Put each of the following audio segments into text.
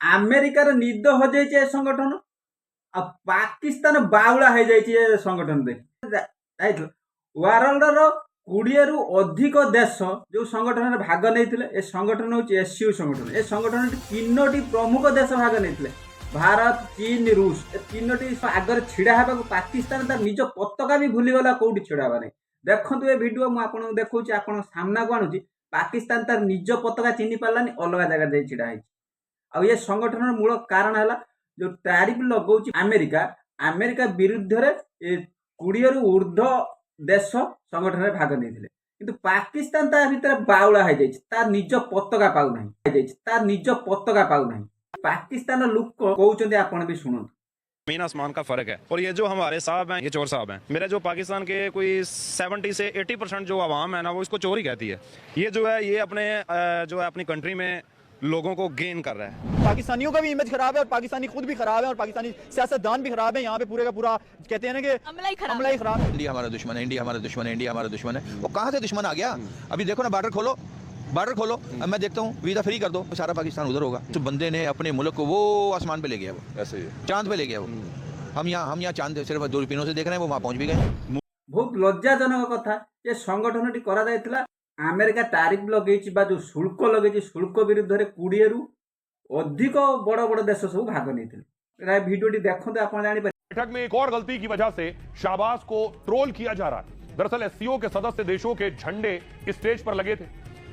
ଆମେରିକାର ନିଦ ହଜେଇଛି ଏ ସଂଗଠନ ଆଉ ପାକିସ୍ତାନ ବାଉଳା ହେଇଯାଇଛି ଏ ସଂଗଠନ ଦେଖି ଯାଇଥିଲ ୱାର୍ଲଡର 20ରୁ ଅଧିକ ଦେଶ ଯୋଉ ସଂଗଠନରେ ଭାଗ ନେଇଥିଲେ ଏ ସଂଗଠନ ହେଉଛି ଏସସିଓ ସଂଗଠନ। ଏ ସଂଗଠନରେ 3ଟି ପ୍ରମୁଖ ଦେଶ ଭାଗ ନେଇଥିଲେ ଭାରତ ଚୀନ ରୁଷ। ଏ 3ଟି ଆଗରେ ଛିଡା ହେବାକୁ ପାକିସ୍ତାନ ତାର ନିଜ ପତାକା ବି ଭୁଲିଗଲା କୋଉଠି ଛିଡା ହେବା ନାହିଁ। ଦେଖନ୍ତୁ ଏ ଭିଡିଓ ମୁଁ ଆପଣଙ୍କୁ ଦେଖଉଛି ଆପଣ ସାମ୍ନାକୁ ଆଣୁଛି ପାକିସ୍ତାନ ତାର ନିଜ ପତାକା ଚିହ୍ନି ପାରିଲାନି ଅଲଗା ଜାଗାରେ ଯାଇ ଛିଡା ହେଇଛି। ଆଉ ଏ ସଂଗଠନର ମୂଳ କାରଣ ହେଲା ଯୋଉ ଟାରିଫ ଲଗାଉଛି ଆମେରିକା ଆମେରିକା ବିରୁଦ୍ଧରେ 20ରୁ ଉର୍ଦ୍ଧ୍ୱ ଦେଶ ସଂଗଠନରେ ଭାଗ ନେଇଥିଲେ କିନ୍ତୁ ପାକିସ୍ତାନ ତା ଭିତରେ ବାଉଳା ହେଇଯାଇଛି ତା ନିଜ ପତାକା ପାଉନାହିଁ ପାକିସ୍ତାନ ଲୋକ କହୁଛନ୍ତି ଆପଣ ବି ଶୁଣନ୍ତୁ। जमीन आसमान का फर्क है। और ये जो हमारे साहब हैं ये चोर साहब हैं। मेरे जो पाकिस्तान के कोई 70 से 80% जो आवाम है ना वो इसको चोर ही कहती है। ये जो है ये अपने जो है अपनी कंट्री में लोगों को गेन कर रहा है। पाकिस्तानियों का भी इमेज खराब है और पाकिस्तानी खुद भी खराब है और पाकिस्तानी सियासतदान भी खराब है। यहाँ पे पूरे का पूरा कहते हैं ना कि अमला ही खराब है। इंडिया हमारा दुश्मन है, इंडिया हमारा दुश्मन है, इंडिया हमारा दुश्मन है। वो कहाँ से दुश्मन आ गया? अभी देखो ना बॉर्डर खोलो, अब मैं देखता हूँ वीजा फ्री कर दो सारा पाकिस्तान उधर होगा। तो बंदे ने अपने मुल्क को वो आसमान पे ले गया, वो ऐसे चांद पे ले गया वो। हम यहाँ चांद सिर्फ दूरबीनों से देख रहे हैं, वो वहाँ पहुँच भी गए। बहुत लज्जाजनक कथा ये संगठनटी करा जायतिला अमेरिका तारिफ लगेछि बा जो शुल्क लगेछि शुल्क विरुद्ध रे 20ରୁ अधिक बड़ बड़ देश सब भाग नेथिले। ए वीडियोटी देखंते आपण जानि पारे। बैठक में एक और गलती की वजह से शाहबाज को ट्रोल किया जा रहा है। दरअसल एससीओ के सदस्य देशों के झंडे स्टेज पर लगे थे।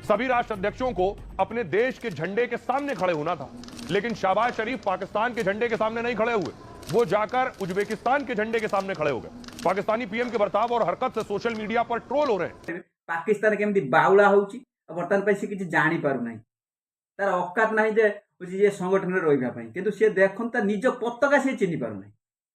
सभी राष्ट्र अध्यक्षों को अपने देश के झंडे के सामने खड़े होना था, लेकिन शाहबाज शरीफ पाकिस्तान के झंडे के सामने नहीं खड़े हुए, वो जाकर उज्बेकिस्तान के झंडे के सामने खड़े हो गए। पाकिस्तानी पीएम के बर्ताव और हरकत से सोशल मीडिया पर ट्रोल हो रहे हैं। पाकिस्तान केमती बाउला होउची वर्तमान पे से किछि जानि पारु नाही, तार औकात नाही जे ये संगठन रे रहिबा पई, किंतु से देखन ता निज पताका से चिन्हि पारु नाही।